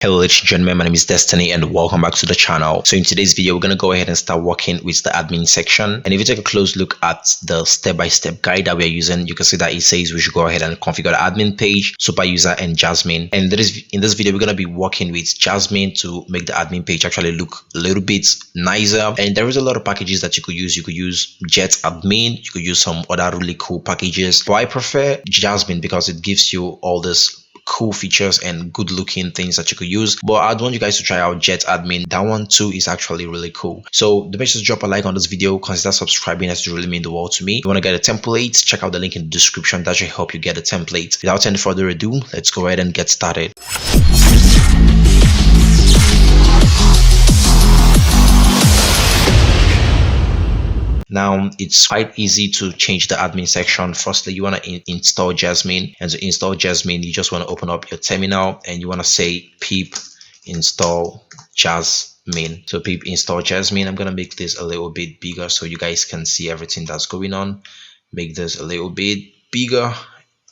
Hello ladies and gentlemen, my name is Destiny and welcome back to the channel. So in today's video, we're going to go ahead and start working with the admin section. And if you take a close look at the step-by-step guide that we're using, you can see that it says we should go ahead and configure the admin page, super user, and Jazzmin. And in this video, we're going to be working with Jazzmin to make the admin page actually look a little bit nicer. And there is a lot of packages that you could use. You could use Jazzmin, you could use some other really cool packages. But I prefer Jazzmin because it gives you all this cool features and good looking things that you could use. But I'd want you guys to try out Jazzmin. That one too is actually really cool. So the best is drop a like on this video, consider subscribing, as it really mean the world to me. If you want to get a template, check out the link in the description. That should help you get a template. Without any further ado, let's go ahead and get started. Now it's quite easy to change the admin section. Firstly, you want to install Jazzmin, and to install Jazzmin, you just want to open up your terminal and you want to say pip install Jazzmin. So pip install Jazzmin. I'm gonna make this a little bit bigger so you guys can see everything that's going on. Make this a little bit bigger.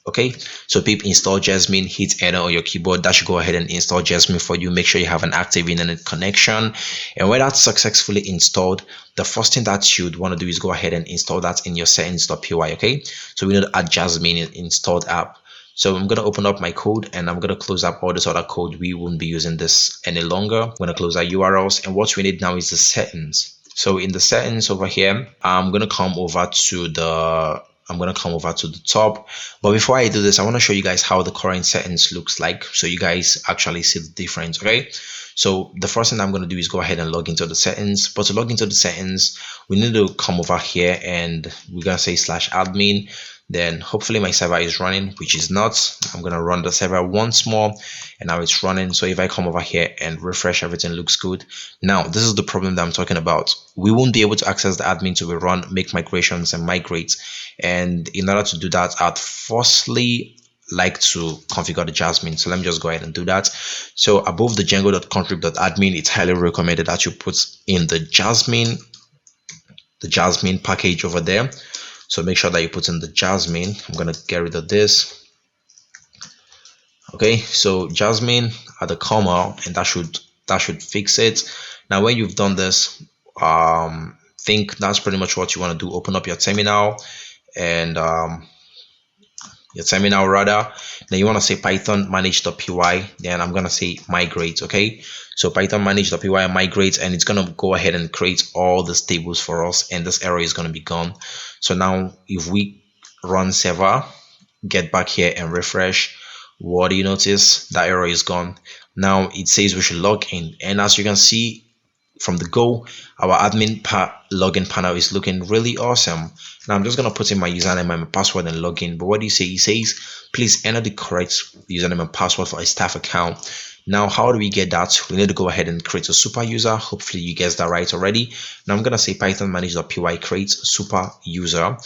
Okay, so pip install Jazzmin, hit enter on your keyboard. That should go ahead and install Jazzmin for you. Make sure you have an active internet connection. And when that's successfully installed, the first thing that you'd want to do is go ahead and install that in your settings.py. Okay, so we need to add Jazzmin in installed app. So I'm going to open up my code and I'm going to close up all this other code. We won't be using this any longer. I'm going to close our URLs, and what we need now is the settings. So in the settings over here, I'm going to come over to the top. But before I do this, I want to show you guys how the current settings looks like, so you guys actually see the difference. Okay, so the first thing I'm going to do is go ahead and log into the settings. But to log into the settings, we need to come over here and we're going to say /admin. Then hopefully my server is running, which is not. I'm going to run the server once more, and now it's running. So if I come over here and refresh, everything looks good. Now this is the problem that I'm talking about. We won't be able to access the admin to run, make migrations and migrate. And in order to do that, I'd firstly like to configure the Jazzmin. So let me just go ahead and do that. So above the Django.config.admin, it's highly recommended that you put in the Jazzmin package over there. So make sure that you put in the Jazzmin. I'm going to get rid of this. Okay, so Jazzmin at the comma, and that should fix it. Now when you've done this, think that's pretty much what you want to do. Open up your terminal and then you want to say python manage.py. Then I'm going to say migrate. Okay, so python manage.py and migrate, and it's going to go ahead and create all these tables for us, and this error is going to be gone. So now if we run server, get back here and refresh, what do you notice? That error is gone. Now it says we should log in, and as you can see from the go, our admin login panel is looking really awesome. Now I'm just going to put in my username and my password and log in. But what do you say? It says please enter the correct username and password for a staff account. Now how do we get that? We need to go ahead and create a super user. Hopefully you guessed that right already. Now I'm going to say python manage.py create super user,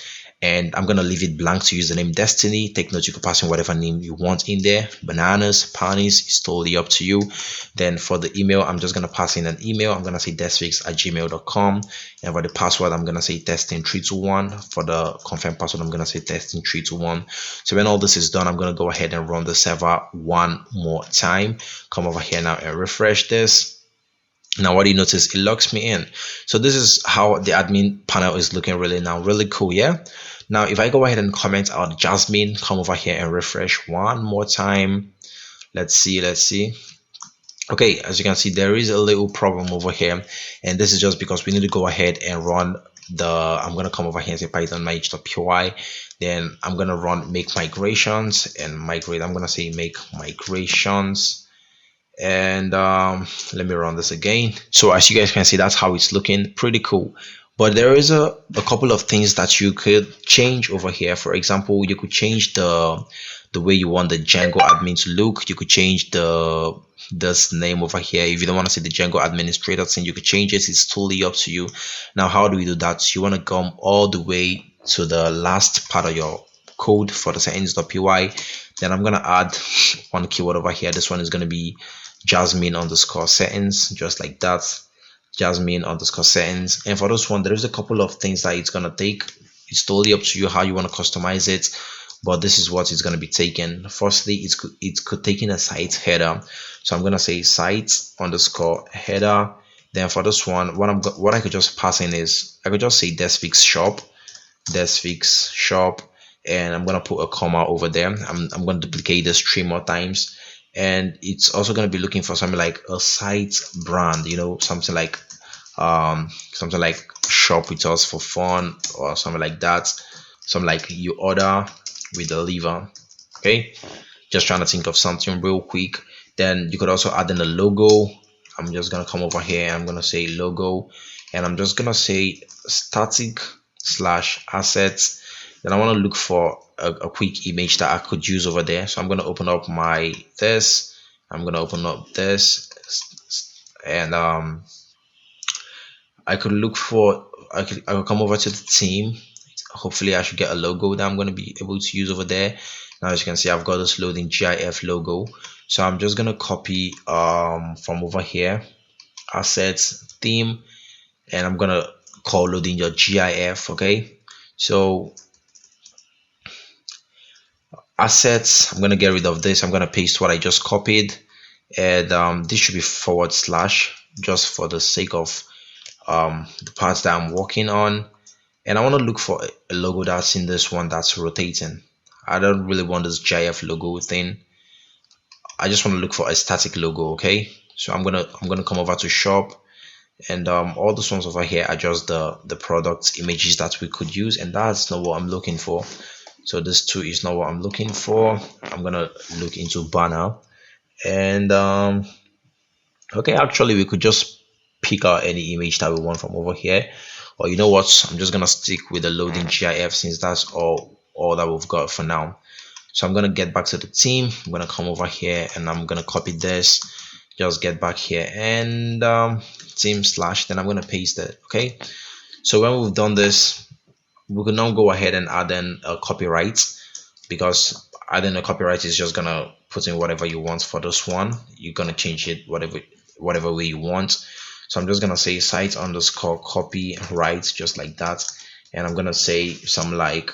and I'm going to leave it blank to use the name Destiny. Take note, you can pass in whatever name you want in there. Bananas, ponies, it's totally up to you. Then for the email, I'm just going to pass in an email. I'm going to say desphixs@gmail.com. And for the password, I'm going to say testing321. For the confirm password, I'm going to say testing321. So when all this is done, I'm going to go ahead and run the server one more time. Come over here now and refresh this. Now what do you notice? It logs me in. So this is how the admin panel is looking really cool. Yeah, now if I go ahead and comment out Jazzmin, come over here and refresh one more time. Let's see. Okay, as you can see, there is a little problem over here, and this is just because we need to go ahead and run I'm going to come over here and say python manage.py. Then I'm going to run make migrations and migrate. I'm going to say make migrations, and let me run this again. So as you guys can see, that's how it's looking. Pretty cool. But there is a couple of things that you could change over here. For example, you could change the way you want the Django admin to look. You could change this name over here. If you don't want to see the Django administrator thing, you could change it. It's totally up to you. Now how do we do that? You want to come all the way to the last part of your code for the settings.py. Then I'm going to add one keyword over here. This one is going to be Jazzmin_settings, just like that. Jazzmin_settings. And for this one, there is a couple of things that it's going to take. It's totally up to you how you want to customize it. but this is what it's going to be taken. Firstly, it could take in a site header, so I'm going to say site underscore header. Then for this one, what I could just pass in is I could just say Desphixs shop, and I'm gonna put a comma over there. I'm gonna duplicate this 3 more times, and it's also gonna be looking for something like a site brand, something like shop with us for fun or something like that. Something like you order, we deliver. Okay, just trying to think of something real quick. Then you could also add in a logo. I'm just gonna come over here and I'm gonna say logo, and I'm just gonna say static / assets. Then I want to look for a quick image that I could use over there. So I'm gonna open up this. I'm gonna open up this, and I could look for I could come over to the theme. Hopefully I should get a logo that I'm going to be able to use over there. Now as you can see, I've got this loading GIF logo, so I'm just going to copy from over here, assets, theme, and I'm going to call loading your GIF. Okay, so assets, I'm going to get rid of this. I'm going to paste what I just copied, and this should be / just for the sake of the parts that I'm working on. And I want to look for a logo that's in this one that's rotating. I don't really want this GIF logo thing. I just want to look for a static logo. Okay, so I'm gonna come over to shop, and all those ones over here are just the product images that we could use, and that's not what I'm looking for. So this too is not what I'm looking for. I'm gonna look into banner, and okay, actually we could just pick out any image that we want from over here. Or you know what, I'm just gonna stick with the loading GIF since that's all that we've got for now. So I'm gonna get back to the theme. I'm gonna come over here and I'm gonna copy this, just get back here and theme / then I'm gonna paste it. Okay, so when we've done this, we can now go ahead and add in a copyright, because adding a copyright is just gonna put in whatever you want for this one. You're gonna change it whatever way you want. So I'm just gonna say site underscore copyright, just like that, and I'm gonna say something like,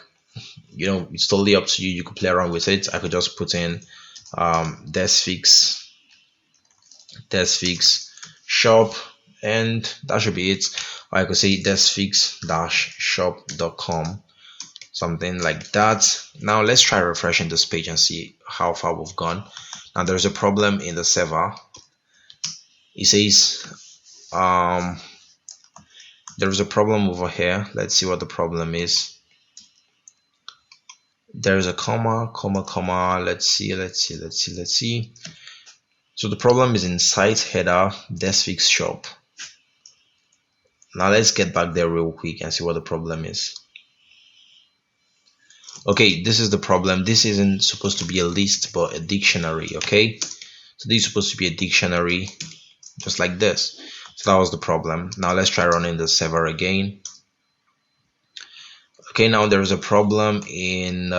it's totally up to you. You could play around with it. I could just put in Desphixs shop, and that should be it. Or I could say desphixs-shop.com, something like that. Now let's try refreshing this page and see how far we've gone. Now there's a problem in the server. It says there's a problem over here. Let's see what the problem is. There's a comma. Let's see. So the problem is in site header Desphixs shop. Now let's get back there real quick and see what the problem is. Okay, this is the problem. This isn't supposed to be a list but a dictionary. Okay, so this is supposed to be a dictionary, just like this. So that was the problem. Now let's try running the server again. Okay, now there is a problem in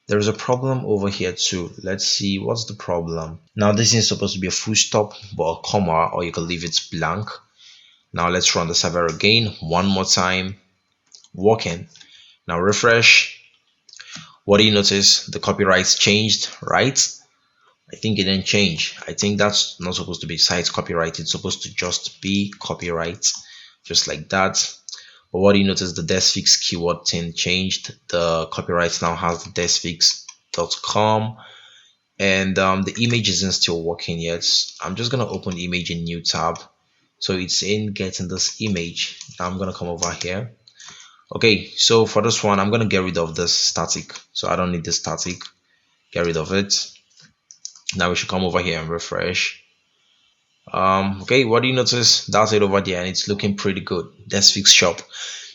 there's a problem over here too. Let's see what's the problem. Now this is supposed to be a full stop but a comma, or you can leave it blank. Now let's run the server again one more time. Working. Now refresh. What do you notice? The copyrights changed, right? I think it didn't change. I think that's not supposed to be site copyright. It's supposed to just be copyright, just like that. But what do you notice? The Desphixs keyword thing changed. The copyright now has the desphixs.com, and the image isn't still working yet. I'm just gonna open image in new tab. So it's in getting this image. Now I'm gonna come over here. Okay, so for this one, I'm gonna get rid of this static. So I don't need this static. Get rid of it. Now we should come over here and refresh. Okay, what do you notice? That's it over there, and it's looking pretty good. Desphixs shop.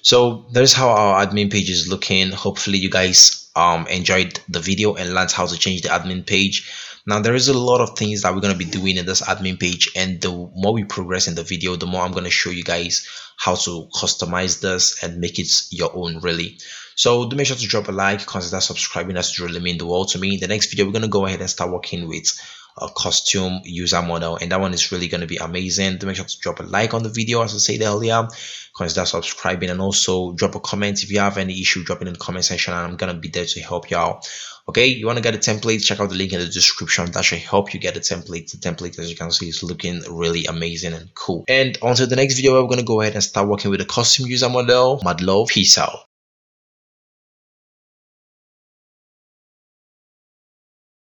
So there's how our admin page is looking. Hopefully you guys enjoyed the video and learned how to change the admin page. Now there is a lot of things that we're going to be doing in this admin page, and the more we progress in the video, the more I'm going to show you guys how to customize this and make it your own, really. So do make sure to drop a like, consider subscribing, as it really means the world to me. In the next video, we're going to go ahead and start working with a custom user model, and that one is really going to be amazing. Do make sure to drop a like on the video, as I said earlier, consider subscribing, and also drop a comment if you have any issue. Drop it in the comment section and I'm gonna be there to help you out. Okay, you want to get a template, check out the link in the description. That should help you get a template. The template, as you can see, is looking really amazing and cool. And until the next video, we're going to go ahead and start working with the custom user model. Mad love, peace out.